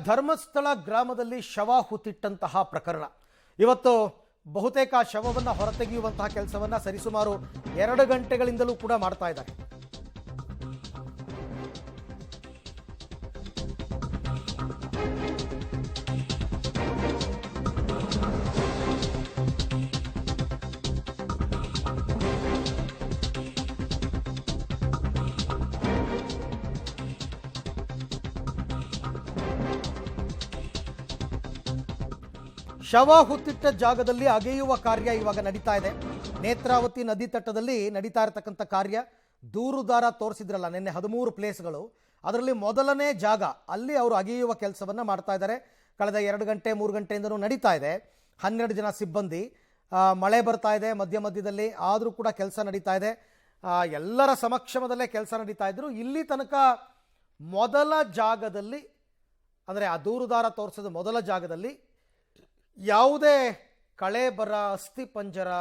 ಧರ್ಮಸ್ಥಳ ಗ್ರಾಮದಲ್ಲಿ ಶವ ಹೂತಿಟ್ಟಂತಹ ಪ್ರಕರಣ ಇವತ್ತು ಬಹುತೇಕ ಶವವನ್ನು ಹೊರತೆಗೆಯುವಂತಹ ಕೆಲಸವನ್ನ ಸರಿಸುಮಾರು 2 ಗಂಟೆಗಳಿಂದಲೂ ಕೂಡ ಮಾಡ್ತಾ ಇದ್ದಾರೆ. ಶವ ಹುತ್ತಿಟ್ಟ ಜಾಗದಲ್ಲಿ ಅಗೆಯುವ ಕಾರ್ಯ ಇವಾಗ ನಡೀತಾ ಇದೆ. ನೇತ್ರಾವತಿ ನದಿ ತಟ್ಟದಲ್ಲಿ ನಡೀತಾ ಇರತಕ್ಕಂಥ ಕಾರ್ಯ. ದೂರುದಾರ ತೋರಿಸಿದ್ರಲ್ಲ ನಿನ್ನೆ 13 ಪ್ಲೇಸ್ಗಳು, ಅದರಲ್ಲಿ ಮೊದಲನೇ ಜಾಗ ಅಲ್ಲಿ ಅವರು ಅಗೆಯುವ ಕೆಲಸವನ್ನು ಮಾಡ್ತಾ ಇದ್ದಾರೆ. ಕಳೆದ 2 ಗಂಟೆ 3 ಗಂಟೆಯಿಂದನೂ ನಡೀತಾ ಇದೆ. 12 ಜನ ಸಿಬ್ಬಂದಿ, ಮಳೆ ಬರ್ತಾ ಇದೆ ಮಧ್ಯದಲ್ಲಿ, ಆದರೂ ಕೂಡ ಕೆಲಸ ನಡೀತಾ ಇದೆ. ಎಲ್ಲರ ಸಮಕ್ಷಮದಲ್ಲೇ ಕೆಲಸ ನಡೀತಾ ಇದ್ರು. ಇಲ್ಲಿ ತನಕ ಮೊದಲ ಜಾಗದಲ್ಲಿ, ಅಂದರೆ ಆ ದೂರುದಾರ ತೋರಿಸಿದ ಮೊದಲ ಜಾಗದಲ್ಲಿ ಯಾವುದೇ ಕಳೇಬರ, ಅಸ್ಥಿಪಂಜರ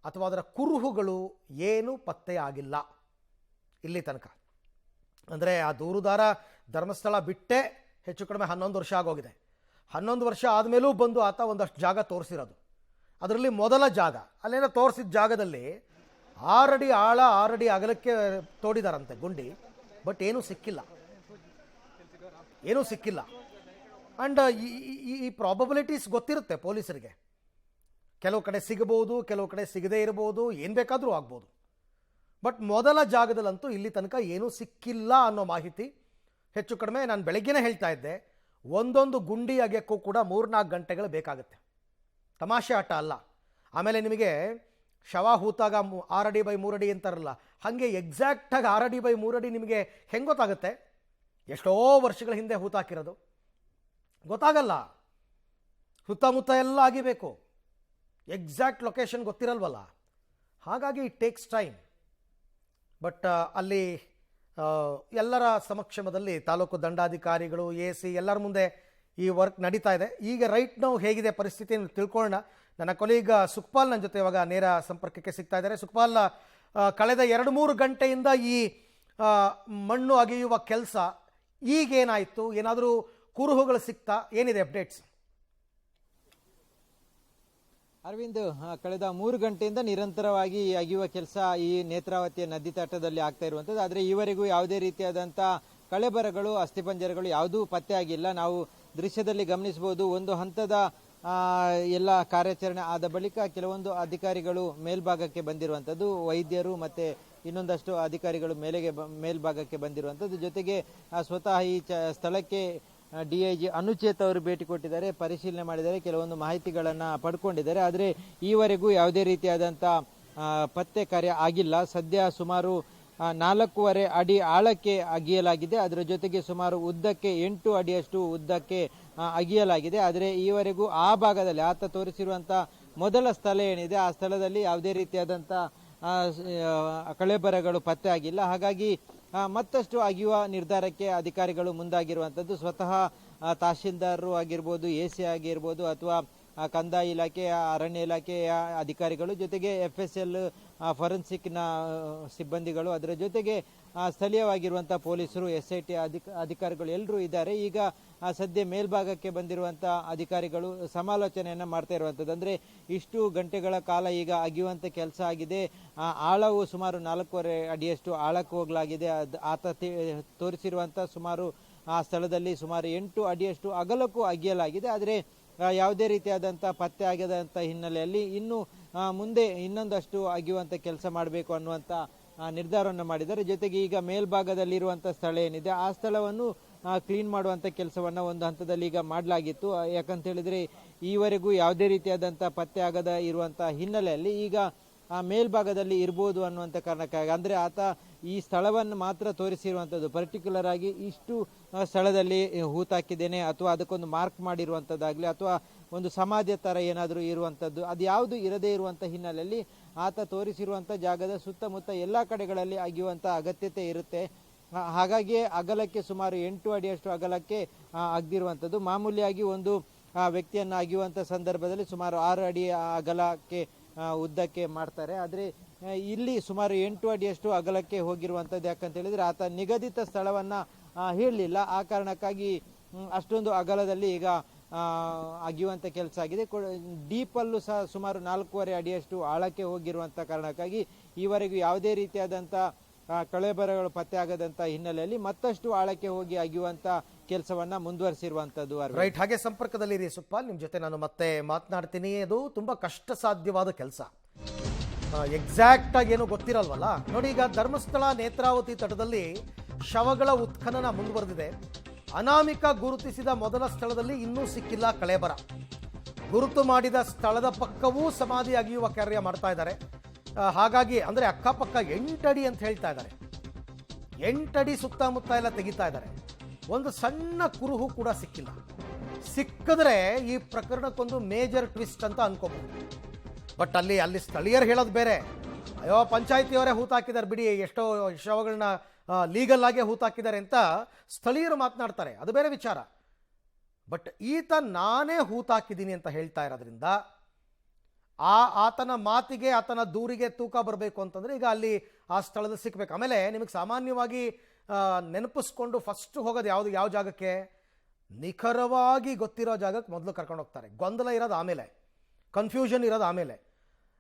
ಅಥವಾ ಅದರ ಕುರುಹುಗಳು ಏನೂ ಪತ್ತೆ ಆಗಿಲ್ಲ ಇಲ್ಲಿ ತನಕ. ಅಂದರೆ ಆ ದೂರುದಾರ ಧರ್ಮಸ್ಥಳ ಬಿಟ್ಟೆ ಹೆಚ್ಚು ಕಡಿಮೆ 11 ವರ್ಷ ಆಗೋಗಿದೆ. 11 ವರ್ಷ ಆದಮೇಲೂ ಬಂದು ಆತ ಒಂದಷ್ಟು ಜಾಗ ತೋರಿಸಿರೋದು. ಅದರಲ್ಲಿ ಮೊದಲ ಜಾಗ, ಅಲ್ಲೇನೋ ತೋರಿಸಿದ ಜಾಗದಲ್ಲಿ 6 ಅಡಿ ಆಳ 6 ಅಡಿ ಅಗಲಕ್ಕೆ ತೋಡಿದಾರಂತೆ ಗುಂಡಿ. ಬಟ್ ಏನೂ ಸಿಕ್ಕಿಲ್ಲ. ಆ್ಯಂಡ್ ಈ ಪ್ರಾಬಬಿಲಿಟೀಸ್ ಗೊತ್ತಿರುತ್ತೆ ಪೊಲೀಸರಿಗೆ. ಕೆಲವು ಕಡೆ ಸಿಗಬಹುದು, ಕೆಲವು ಕಡೆ ಸಿಗದೇ ಇರಬಹುದು, ಏನು ಬೇಕಾದರೂ ಆಗ್ಬೋದು. ಬಟ್ ಮೊದಲ ಜಾಗದಲ್ಲಂತೂ ಇಲ್ಲಿ ತನಕ ಏನೂ ಸಿಕ್ಕಿಲ್ಲ ಅನ್ನೋ ಮಾಹಿತಿ. ಹೆಚ್ಚು ಕಡಿಮೆ ನಾನು ಬೆಳಗ್ಗೆನೇ ಹೇಳ್ತಾ ಇದ್ದೆ, ಒಂದೊಂದು ಗುಂಡಿ ಅಗೆಯಕ್ಕೂ ಕೂಡ 3-4 ಗಂಟೆಗಳು ಬೇಕಾಗುತ್ತೆ. ತಮಾಷೆ ಆಟ ಅಲ್ಲ. ಆಮೇಲೆ ನಿಮಗೆ ಶವ ಹೂತಾಗ 6 ಅಡಿ ಬೈ 3 ಅಡಿ ಅಂತಾರಲ್ಲ, ಹಾಗೆ ಎಕ್ಸಾಕ್ಟಾಗಿ 6 ಅಡಿ ಬೈ 3 ಅಡಿ ನಿಮಗೆ ಹೆಂಗೆ ಗೊತ್ತಾಗುತ್ತೆ? ಎಷ್ಟೋ ವರ್ಷಗಳ ಹಿಂದೆ ಹೂತಾಕಿರೋದು ಗೊತ್ತಾಗಲ್ಲ. ಸುತ್ತಮುತ್ತ ಎಲ್ಲ ಆಗಿಬೇಕು, ಎಕ್ಸಾಕ್ಟ್ ಲೊಕೇಶನ್ ಗೊತ್ತಿರಲ್ವಲ್ಲ. ಹಾಗಾಗಿ ಇಟ್ ಟೇಕ್ಸ್ ಟೈಮ್. ಬಟ್ ಅಲ್ಲಿ ಎಲ್ಲರ ಸಮಕ್ಷಮದಲ್ಲಿ ತಾಲೂಕು ದಂಡಾಧಿಕಾರಿಗಳು, AC ಎಲ್ಲರ ಮುಂದೆ ಈ ವರ್ಕ್ ನಡೀತಾ ಇದೆ. ಈಗ ರೈಟ್ ನಾವು ಹೇಗಿದೆ ಪರಿಸ್ಥಿತಿಯನ್ನು ತಿಳ್ಕೊಳ್ಳೋಣ. ನನ್ನ ಕೊಲೀಗ ಸುಖಪಾಲ್ ನನ್ನ ಜೊತೆ ಇವಾಗ ನೇರ ಸಂಪರ್ಕಕ್ಕೆ ಸಿಗ್ತಾ ಇದ್ದಾರೆ. ಸುಖಪಾಲ್, ಕಳೆದ 2-3 ಗಂಟೆಯಿಂದ ಈ ಮಣ್ಣು ಅಗೆಯುವ ಕೆಲಸ ಈಗೇನಾಯಿತು? ಏನಾದರೂ ಕುರುಹುಗಳು ಸಿಗ್ತಾ? ಏನಿದೆ ಅಪ್ಡೇಟ್ಸ್? ಅರವಿಂದ್, ಕಳೆದ 3 ಗಂಟೆಯಿಂದ ನಿರಂತರವಾಗಿ ಅಗೆಯುವ ಕೆಲಸ ಈ ನೇತ್ರಾವತಿಯ ನದಿ ತಟದಲ್ಲಿ ಆಗ್ತಾ ಇರುವಂಥದ್ದು. ಆದರೆ ಈವರೆಗೂ ಯಾವುದೇ ರೀತಿಯಾದಂಥ ಕಳೆಬರಗಳು, ಅಸ್ಥಿಪಂಜರಗಳು ಯಾವುದೂ ಪತ್ತೆ ಆಗಿಲ್ಲ. ನಾವು ದೃಶ್ಯದಲ್ಲಿ ಗಮನಿಸಬಹುದು. ಒಂದು ಹಂತದ ಎಲ್ಲ ಕಾರ್ಯಾಚರಣೆ ಆದ ಬಳಿಕ ಕೆಲವೊಂದು ಅಧಿಕಾರಿಗಳು ಮೇಲ್ಭಾಗಕ್ಕೆ ಬಂದಿರುವಂಥದ್ದು, ವೈದ್ಯರು ಮತ್ತೆ ಇನ್ನೊಂದಷ್ಟು ಅಧಿಕಾರಿಗಳು ಮೇಲ್ಭಾಗಕ್ಕೆ ಬಂದಿರುವಂಥದ್ದು. ಜೊತೆಗೆ ಸ್ವತಃ ಈ ಸ್ಥಳಕ್ಕೆ DIG ಅನುಚೇತ್ ಅವರು ಭೇಟಿ ಕೊಟ್ಟಿದ್ದಾರೆ, ಪರಿಶೀಲನೆ ಮಾಡಿದ್ದಾರೆ, ಕೆಲವೊಂದು ಮಾಹಿತಿಗಳನ್ನು ಪಡ್ಕೊಂಡಿದ್ದಾರೆ. ಆದರೆ ಈವರೆಗೂ ಯಾವುದೇ ರೀತಿಯಾದಂಥ ಪತ್ತೆ ಕಾರ್ಯ ಆಗಿಲ್ಲ. ಸದ್ಯ ಸುಮಾರು 4.5 ಅಡಿ ಆಳಕ್ಕೆ ಅಗೆಯಲಾಗಿದೆ. ಅದರ ಜೊತೆಗೆ ಸುಮಾರು ಉದ್ದಕ್ಕೆ 8 ಅಡಿಯಷ್ಟು ಉದ್ದಕ್ಕೆ ಅಗೆಯಲಾಗಿದೆ. ಆದರೆ ಈವರೆಗೂ ಆ ಭಾಗದಲ್ಲಿ ಆತ ತೋರಿಸಿರುವಂಥ ಮೊದಲ ಸ್ಥಳ ಏನಿದೆ, ಆ ಸ್ಥಳದಲ್ಲಿ ಯಾವುದೇ ರೀತಿಯಾದಂಥ ಕಳೆಬರಗಳು ಪತ್ತೆ ಆಗಿಲ್ಲ. ಹಾಗಾಗಿ ಮತ್ತಷ್ಟು ಅಗೆಯುವ ನಿರ್ಧಾರಕ್ಕೆ ಅಧಿಕಾರಿಗಳು ಮುಂದಾಗಿರುವಂಥದ್ದು. ಸ್ವತಃ ತಹಶೀಲ್ದಾರರು ಆಗಿರ್ಬೋದು, AC ಆಗಿರ್ಬೋದು, ಅಥವಾ ಕಂದಾಯ ಇಲಾಖೆ, ಅರಣ್ಯ ಇಲಾಖೆಯ ಅಧಿಕಾರಿಗಳು, ಜೊತೆಗೆ FSL ಫೊರೆನ್ಸಿಕ್ನ ಸಿಬ್ಬಂದಿಗಳು, ಅದರ ಜೊತೆಗೆ ಸ್ಥಳೀಯವಾಗಿರುವಂಥ ಪೊಲೀಸರು, SIT ಅಧಿಕಾರಿಗಳು ಎಲ್ಲರೂ ಇದ್ದಾರೆ. ಈಗ ಸದ್ಯ ಮೇಲ್ಭಾಗಕ್ಕೆ ಬಂದಿರುವಂಥ ಅಧಿಕಾರಿಗಳು ಸಮಾಲೋಚನೆಯನ್ನು ಮಾಡ್ತಾ ಇರುವಂಥದ್ದು. ಅಂದರೆ ಇಷ್ಟು ಗಂಟೆಗಳ ಕಾಲ ಈಗ ಅಗೆಯುವಂಥ ಕೆಲಸ ಆಗಿದೆ. ಆಳವು ಸುಮಾರು 4.5 ಅಡಿಯಷ್ಟು ಆಳಕ್ಕೆ ಹೋಗಲಾಗಿದೆ. ಆತ ತೋರಿಸಿರುವಂಥ ಸುಮಾರು ಆ ಸ್ಥಳದಲ್ಲಿ ಸುಮಾರು 8 ಅಡಿಯಷ್ಟು ಅಗಲಕ್ಕೂ ಅಗೆಯಲಾಗಿದೆ. ಆದರೆ ಯಾವುದೇ ರೀತಿಯಾದಂಥ ಪತ್ತೆ ಆಗದಂಥ ಹಿನ್ನೆಲೆಯಲ್ಲಿ ಇನ್ನು ಮುಂದೆ ಇನ್ನೊಂದಷ್ಟು ಅಗೆಯುವಂಥ ಕೆಲಸ ಮಾಡಬೇಕು ಅನ್ನುವಂಥ ನಿರ್ಧಾರವನ್ನು ಮಾಡಿದ್ದಾರೆ. ಜೊತೆಗೆ ಈಗ ಮೇಲ್ಭಾಗದಲ್ಲಿರುವಂಥ ಸ್ಥಳ ಏನಿದೆ, ಆ ಸ್ಥಳವನ್ನು ಕ್ಲೀನ್ ಮಾಡುವಂಥ ಕೆಲಸವನ್ನು ಒಂದು ಹಂತದಲ್ಲಿ ಈಗ ಮಾಡಲಾಗಿತ್ತು. ಯಾಕಂತ ಹೇಳಿದ್ರೆ ಈವರೆಗೂ ಯಾವುದೇ ರೀತಿಯಾದಂಥ ಪತ್ತೆ ಆಗದ ಇರುವಂಥ ಹಿನ್ನೆಲೆಯಲ್ಲಿ ಈಗ ಮೇಲ್ಭಾಗದಲ್ಲಿ ಇರ್ಬೋದು ಅನ್ನುವಂಥ ಕಾರಣಕ್ಕಾಗಿ, ಅಂದರೆ ಆತ ಈ ಸ್ಥಳವನ್ನು ಮಾತ್ರ ತೋರಿಸಿರುವಂಥದ್ದು, ಪರ್ಟಿಕ್ಯುಲರ್ ಆಗಿ ಇಷ್ಟು ಸ್ಥಳದಲ್ಲಿ ಹೂತಾಕಿದ್ದೇನೆ ಅಥವಾ ಅದಕ್ಕೊಂದು ಮಾರ್ಕ್ ಮಾಡಿರುವಂಥದ್ದಾಗಲಿ ಅಥವಾ ಒಂದು ಸಮಾಧಿಯ ಥರ ಏನಾದರೂ ಇರುವಂಥದ್ದು, ಅದು ಯಾವುದು ಇರದೇ ಇರುವಂಥ ಹಿನ್ನೆಲೆಯಲ್ಲಿ ಆತ ತೋರಿಸಿರುವಂಥ ಜಾಗದ ಸುತ್ತಮುತ್ತ ಎಲ್ಲ ಕಡೆಗಳಲ್ಲಿ ಅಗೆಯುವಂಥ ಅಗತ್ಯತೆ ಇರುತ್ತೆ. ಹಾಗಾಗಿ ಅಗಲಕ್ಕೆ ಸುಮಾರು 8 ಅಡಿಯಷ್ಟು ಅಗಲಕ್ಕೆ ಅಗೆದಿರುವಂಥದ್ದು. ಮಾಮೂಲಿಯಾಗಿ ಒಂದು ವ್ಯಕ್ತಿಯನ್ನು ಅಗೆಯುವಂಥ ಸಂದರ್ಭದಲ್ಲಿ ಸುಮಾರು 6 ಅಡಿ ಅಗಲಕ್ಕೆ ಉದ್ದಕ್ಕೆ ಮಾಡ್ತಾರೆ. ಆದರೆ ಇಲ್ಲಿ ಸುಮಾರು 8 ಅಡಿಯಷ್ಟು ಅಗಲಕ್ಕೆ ಹೋಗಿರುವಂಥದ್ದು. ಯಾಕಂತ ಹೇಳಿದ್ರೆ ಆತ ನಿಗದಿತ ಸ್ಥಳವನ್ನು ಹೇಳಲಿಲ್ಲ. ಆ ಕಾರಣಕ್ಕಾಗಿ ಅಷ್ಟೊಂದು ಅಗಲದಲ್ಲಿ ಈಗ ಅಗಿಯುವಂಥ ಕೆಲಸ ಆಗಿದೆ. ಡೀಪಲ್ಲೂ ಸಹ ಸುಮಾರು 4.5 ಅಡಿಯಷ್ಟು ಆಳಕ್ಕೆ ಹೋಗಿರುವಂಥ ಕಾರಣಕ್ಕಾಗಿ ಈವರೆಗೂ ಯಾವುದೇ ರೀತಿಯಾದಂಥ ಕಳೆಬರಗಳು ಪತ್ತೆ ಆಗದಂಥ ಹಿನ್ನೆಲೆಯಲ್ಲಿ ಮತ್ತಷ್ಟು ಆಳಕ್ಕೆ ಹೋಗಿ ಅಗಿಯುವಂಥ ಕೆಲಸವನ್ನ ಮುಂದುವರಿಸಿರುವಂಥದ್ದು. ರೈಟ್, ಹಾಗೆ ಸಂಪರ್ಕದಲ್ಲಿರಿ ಸುಪ್ಪಾಲ್, ನಿಮ್ಮ ಜೊತೆ ನಾನು ಮತ್ತೆ ಮಾತನಾಡ್ತೀನಿ. ಅದು ತುಂಬ ಕಷ್ಟ ಸಾಧ್ಯವಾದ ಕೆಲಸ, ಎಕ್ಸಾಕ್ಟ್ ಆಗಿ ಏನು ಗೊತ್ತಿರಲ್ವಲ್ಲ. ನೋಡಿ, ಈಗ ಧರ್ಮಸ್ಥಳ ನೇತ್ರಾವತಿ ತಟದಲ್ಲಿ ಶವಗಳ ಉತ್ಖನನ ಮುಂದುವರೆದಿದೆ. ಅನಾಮಿಕ ಗುರುತಿಸಿದ ಮೊದಲ ಸ್ಥಳದಲ್ಲಿ ಇನ್ನೂ ಸಿಕ್ಕಿಲ್ಲ ಕಳೇಬರ. ಗುರುತು ಮಾಡಿದ ಸ್ಥಳದ ಪಕ್ಕವೂ ಸಮಾಧಿ ಅಗಿಯುವ ಕಾರ್ಯ ಮಾಡ್ತಾ ಇದ್ದಾರೆ. ಹಾಗಾಗಿ ಅಂದರೆ ಅಕ್ಕಪಕ್ಕ 8 ಅಡಿ ಅಂತ ಹೇಳ್ತಾ ಇದ್ದಾರೆ. 8 ಅಡಿ ಸುತ್ತಮುತ್ತ ಎಲ್ಲ ತೆಗಿತಾ ಇದ್ದಾರೆ. ಒಂದು ಸಣ್ಣ ಕುರುಹು ಕೂಡ ಸಿಕ್ಕಿಲ್ಲ. ಸಿಕ್ಕಿದ್ರೆ ಈ ಪ್ರಕರಣಕ್ಕೊಂದು ಮೇಜರ್ ಟ್ವಿಸ್ಟ್ ಅಂತ ಅನ್ಕೋಬಹುದು. ಬಟ್ ಅಲ್ಲಿ ಸ್ಥಳೀಯರು ಹೇಳೋದು ಬೇರೆ. ಅಯ್ಯೋ, ಪಂಚಾಯತಿಯವರೇ ಹೂತಾಕಿದ್ದಾರೆ ಬಿಡಿ, ಎಷ್ಟೋ ಶವಗಳನ್ನ ಲೀಗಲ್ ಆಗೇ ಹೂತಾಕಿದ್ದಾರೆ ಅಂತ ಸ್ಥಳೀಯರು ಮಾತನಾಡ್ತಾರೆ, ಅದು ಬೇರೆ ವಿಚಾರ. ಬಟ್ ಈತ ನಾನೇ ಹೂತಾಕಿದ್ದೀನಿ ಅಂತ ಹೇಳ್ತಾ ಇರೋದ್ರಿಂದ ಆತನ ಮಾತಿಗೆ, ಆತನ ದೂರಿಗೆ ತೂಕ ಬರಬೇಕು ಅಂತಂದರೆ ಈಗ ಅಲ್ಲಿ ಆ ಸ್ಥಳದಲ್ಲಿ ಸಿಕ್ಕಬೇಕು. ಆಮೇಲೆ ನಿಮಗೆ ಸಾಮಾನ್ಯವಾಗಿ ನೆನಪಿಸ್ಕೊಂಡು ಫಸ್ಟ್ ಹೋಗೋದು ಯಾವ ಜಾಗಕ್ಕೆ, ನಿಖರವಾಗಿ ಗೊತ್ತಿರೋ ಜಾಗಕ್ಕೆ ಮೊದಲು ಕರ್ಕೊಂಡು ಹೋಗ್ತಾರೆ. ಗೊಂದಲ ಇರೋದು ಆಮೇಲೆ, ಕನ್ಫ್ಯೂಷನ್ ಇರೋದು ಆಮೇಲೆ.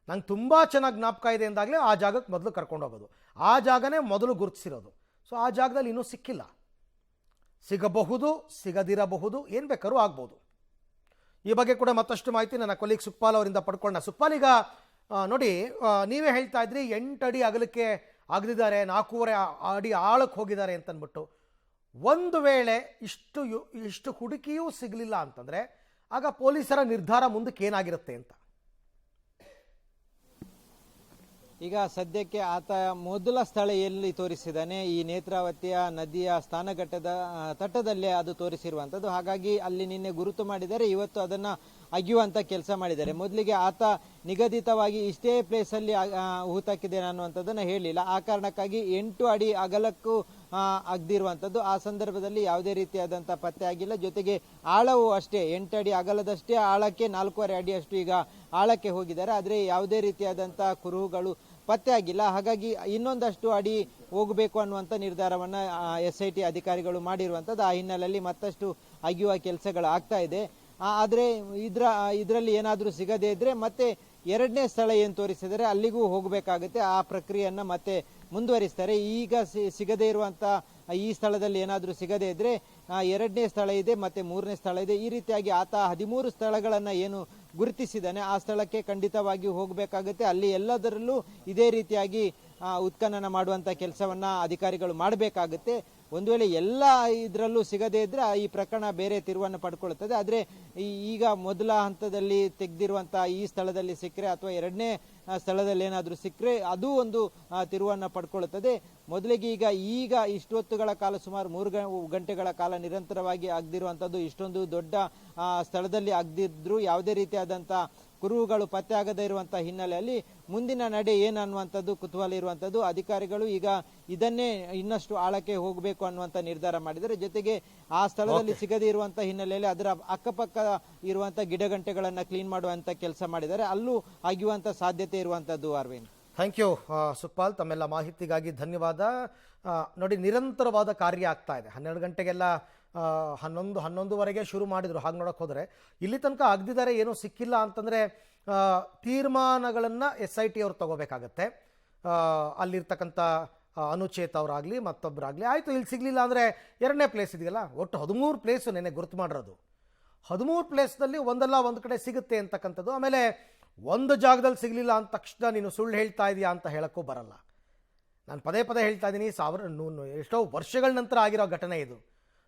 ನಂಗೆ ತುಂಬ ಚೆನ್ನಾಗಿ ಜ್ಞಾಪಕ ಇದೆ ಅಂದಾಗಲೇ ಆ ಜಾಗಕ್ಕೆ ಮೊದಲು ಕರ್ಕೊಂಡು ಹೋಗೋದು. ಆ ಜಾಗನೇ ಮೊದಲು ಗುರುತಿಸಿರೋದು. ಸೊ ಆ ಜಾಗದಲ್ಲಿ ಇನ್ನೂ ಸಿಕ್ಕಿಲ್ಲ. ಸಿಗಬಹುದು, ಸಿಗದಿರಬಹುದು, ಏನು ಬೇಕಾದ್ರೂ ಆಗ್ಬೋದು. ಈ ಬಗ್ಗೆ ಕೂಡ ಮತ್ತಷ್ಟು ಮಾಹಿತಿ ನನ್ನ ಕೊಲೀಗ್ ಸುಕ್ಪಾಲ್ ಅವರಿಂದ ಪಡ್ಕೊಂಡ. ಸುಕ್ಪಾಲ್, ಈಗ ನೋಡಿ, ನೀವೇ ಹೇಳ್ತಾ ಇದ್ರಿ 8 ಅಡಿ ಅಗಲಕ್ಕೆ ಅಗದಿದ್ದಾರೆ, 4.5 ಅಡಿ ಆಳಕ್ಕೆ ಹೋಗಿದ್ದಾರೆ ಅಂತಂದ್ಬಿಟ್ಟು. ಒಂದು ವೇಳೆ ಇಷ್ಟು ಹುಡುಕಿಯೂ ಸಿಗಲಿಲ್ಲ ಅಂತಂದರೆ ಆಗ ಪೊಲೀಸರ ನಿರ್ಧಾರ ಮುಂದಕ್ಕೆ ಏನಾಗಿರುತ್ತೆ ಅಂತ. ಈಗ ಸದ್ಯಕ್ಕೆ ಆತ ಮೊದಲ ಸ್ಥಳ ಎಲ್ಲಿ ತೋರಿಸಿದ್ದಾನೆ, ಈ ನೇತ್ರಾವತಿಯ ನದಿಯ ಸ್ನಾನಘಟ್ಟದ ತಟದಲ್ಲೇ ಅದು ತೋರಿಸಿರುವಂಥದ್ದು. ಹಾಗಾಗಿ ಅಲ್ಲಿ ನಿನ್ನೆ ಗುರುತು ಮಾಡಿದರೆ ಇವತ್ತು ಅದನ್ನು ಅಗಿಯುವಂಥ ಕೆಲಸ ಮಾಡಿದ್ದಾರೆ. ಮೊದಲಿಗೆ ಆತ ನಿಗದಿತವಾಗಿ ಇಷ್ಟೇ ಪ್ಲೇಸಲ್ಲಿ ಹೂತಾಕಿದ್ದೇನೆ ಅನ್ನುವಂಥದ್ದನ್ನು ಹೇಳಿಲ್ಲ. ಆ ಕಾರಣಕ್ಕಾಗಿ 8 ಅಡಿ ಅಗಲಕ್ಕೂ ಅಗ್ದಿರುವಂಥದ್ದು. ಆ ಸಂದರ್ಭದಲ್ಲಿ ಯಾವುದೇ ರೀತಿಯಾದಂಥ ಪತ್ತೆ ಆಗಿಲ್ಲ. ಜೊತೆಗೆ ಆಳವು ಅಷ್ಟೇ 8 ಅಡಿ ಅಗಲದಷ್ಟೇ ಆಳಕ್ಕೆ 4.5 ಅಡಿಯಷ್ಟು ಈಗ ಆಳಕ್ಕೆ ಹೋಗಿದ್ದಾರೆ. ಆದರೆ ಯಾವುದೇ ರೀತಿಯಾದಂಥ ಕುರುಹುಗಳು ಪತ್ತೆ ಆಗಿಲ್ಲ. ಹಾಗಾಗಿ ಇನ್ನೊಂದಷ್ಟು ಅಡಿ ಹೋಗಬೇಕು ಅನ್ನುವಂಥ ನಿರ್ಧಾರವನ್ನು SIT ಅಧಿಕಾರಿಗಳು ಮಾಡಿರುವಂಥದ್ದು. ಆ ಹಿನ್ನೆಲೆಯಲ್ಲಿ ಮತ್ತಷ್ಟು ಅಗಿಯುವ ಕೆಲಸಗಳು ಆಗ್ತಾ ಇದೆ. ಆದರೆ ಇದರಲ್ಲಿ ಏನಾದರೂ ಸಿಗದೇ ಇದ್ರೆ ಮತ್ತೆ 2ನೇ ಸ್ಥಳ ಏನು ತೋರಿಸಿದರೆ ಅಲ್ಲಿಗೂ ಹೋಗಬೇಕಾಗುತ್ತೆ. ಆ ಪ್ರಕ್ರಿಯೆಯನ್ನು ಮತ್ತೆ ಮುಂದುವರಿಸ್ತಾರೆ. ಈಗ ಸಿಗದೇ ಇರುವಂಥ ಈ ಸ್ಥಳದಲ್ಲಿ ಏನಾದರೂ ಸಿಗದೇ ಇದ್ರೆ 2ನೇ ಸ್ಥಳ ಇದೆ, ಮತ್ತೆ 3ನೇ ಸ್ಥಳ ಇದೆ. ಈ ರೀತಿಯಾಗಿ ಆತ 13 ಸ್ಥಳಗಳನ್ನು ಏನು ಗುರುತಿಸಿದ್ದಾನೆ ಆ ಸ್ಥಳಕ್ಕೆ ಖಂಡಿತವಾಗಿಯೂ ಹೋಗಬೇಕಾಗುತ್ತೆ. ಅಲ್ಲಿ ಎಲ್ಲದರಲ್ಲೂ ಇದೇ ರೀತಿಯಾಗಿ ಉತ್ಖನನ ಮಾಡುವಂಥ ಕೆಲಸವನ್ನ ಅಧಿಕಾರಿಗಳು ಮಾಡಬೇಕಾಗುತ್ತೆ. ಒಂದು ವೇಳೆ ಎಲ್ಲ ಇದರಲ್ಲೂ ಸಿಗದೇ ಇದ್ರೆ ಈ ಪ್ರಕರಣ ಬೇರೆ ತಿರುವನ್ನು ಪಡ್ಕೊಳ್ಳುತ್ತದೆ. ಆದರೆ ಈಗ ಮೊದಲ ಹಂತದಲ್ಲಿ ತೆಗೆದಿರುವಂಥ ಈ ಸ್ಥಳದಲ್ಲಿ ಸಿಕ್ಕರೆ ಅಥವಾ 2ನೇ ಸ್ಥಳದಲ್ಲಿ ಏನಾದರೂ ಸಿಕ್ಕರೆ ಅದು ಒಂದು ತಿರುವನ್ನು ಪಡ್ಕೊಳ್ಳುತ್ತದೆ. ಮೊದಲಿಗೆ ಈಗ ಇಷ್ಟೊತ್ತುಗಳ ಕಾಲ ಸುಮಾರು 3 ಗಂಟೆಗಳ ಕಾಲ ನಿರಂತರವಾಗಿ ಅಗ್ದಿರುವಂಥದ್ದು, ಇಷ್ಟೊಂದು ದೊಡ್ಡ ಸ್ಥಳದಲ್ಲಿ ಅಗ್ದಿದ್ರು ಯಾವುದೇ ರೀತಿಯಾದಂಥ ಕುರುಹುಗಳು ಪತ್ತೆ ಆಗದೇ ಇರುವಂಥ ಹಿನ್ನೆಲೆಯಲ್ಲಿ ಮುಂದಿನ ನಡೆ ಏನು ಅನ್ನುವಂಥದ್ದು ಕುತೂಹಲ ಇರುವಂಥದ್ದು. ಅಧಿಕಾರಿಗಳು ಈಗ ಇದನ್ನೇ ಇನ್ನಷ್ಟು ಆಳಕ್ಕೆ ಹೋಗಬೇಕು ಅನ್ನುವಂಥ ನಿರ್ಧಾರ ಮಾಡಿದರೆ. ಜೊತೆಗೆ ಆ ಸ್ಥಳದಲ್ಲಿ ಸಿಗದೇ ಇರುವಂಥ ಹಿನ್ನೆಲೆಯಲ್ಲಿ ಅದರ ಅಕ್ಕಪಕ್ಕ ಇರುವಂಥ ಗಿಡಗಂಟೆಗಳನ್ನು ಕ್ಲೀನ್ ಮಾಡುವಂಥ ಕೆಲಸ ಮಾಡಿದ್ದಾರೆ. ಅಲ್ಲೂ ಅಗಿಯುವಂಥ ಸಾಧ್ಯತೆ ಇರುವಂಥದ್ದು. ಅರವಿಂದ್, ಥ್ಯಾಂಕ್ ಯು ಸುಕ್ಪಾಲ್, ತಮ್ಮೆಲ್ಲ ಮಾಹಿತಿಗಾಗಿ ಧನ್ಯವಾದ. ನೋಡಿ, ನಿರಂತರವಾದ ಕಾರ್ಯ ಆಗ್ತಾ ಇದೆ. 12 ಗಂಟೆಗೆಲ್ಲ 11:11ವರೆಗೆ ಶುರು ಮಾಡಿದ್ರು. ಹಾಗೆ ನೋಡೋಕೆ ಹೋದರೆ ಇಲ್ಲಿ ತನಕ ಆಗದಿದ್ದಾರೆ, ಏನೂ ಸಿಕ್ಕಿಲ್ಲ ಅಂತಂದರೆ ತೀರ್ಮಾನಗಳನ್ನು SIT ಅವರು ತಗೋಬೇಕಾಗತ್ತೆ. ಅಲ್ಲಿರ್ತಕ್ಕಂಥ ಅನುಚೇತ ಅವರಾಗಲಿ ಮತ್ತೊಬ್ಬರಾಗಲಿ, ಆಯಿತು ಇಲ್ಲಿ ಸಿಗಲಿಲ್ಲ ಅಂದರೆ 2ನೇ ಪ್ಲೇಸ್ ಇದೆಯಲ್ಲ, ಒಟ್ಟು 13 ಪ್ಲೇಸು ನೆನ್ನೆ ಗುರುತು ಮಾಡಿರೋದು. 13 ಪ್ಲೇಸ್ನಲ್ಲಿ ಒಂದಲ್ಲ ಒಂದು ಕಡೆ ಸಿಗುತ್ತೆ ಅಂತಕ್ಕಂಥದ್ದು. ಆಮೇಲೆ ಒಂದು ಜಾಗದಲ್ಲಿ ಸಿಗಲಿಲ್ಲ ಅಂದ ತಕ್ಷಣ ನೀನು ಸುಳ್ಳು ಹೇಳ್ತಾ ಇದೆಯಾ ಅಂತ ಹೇಳೋಕ್ಕೂ ಬರಲ್ಲ. ನಾನು ಪದೇ ಹೇಳ್ತಾ ಇದ್ದೀನಿ, ಎಷ್ಟೋ ವರ್ಷಗಳ ನಂತರ ಆಗಿರೋ ಘಟನೆ ಇದು.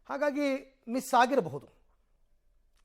ಹಾಗಾಗಿ ಮಿಸ್ ಆಗಿರಬಹುದು.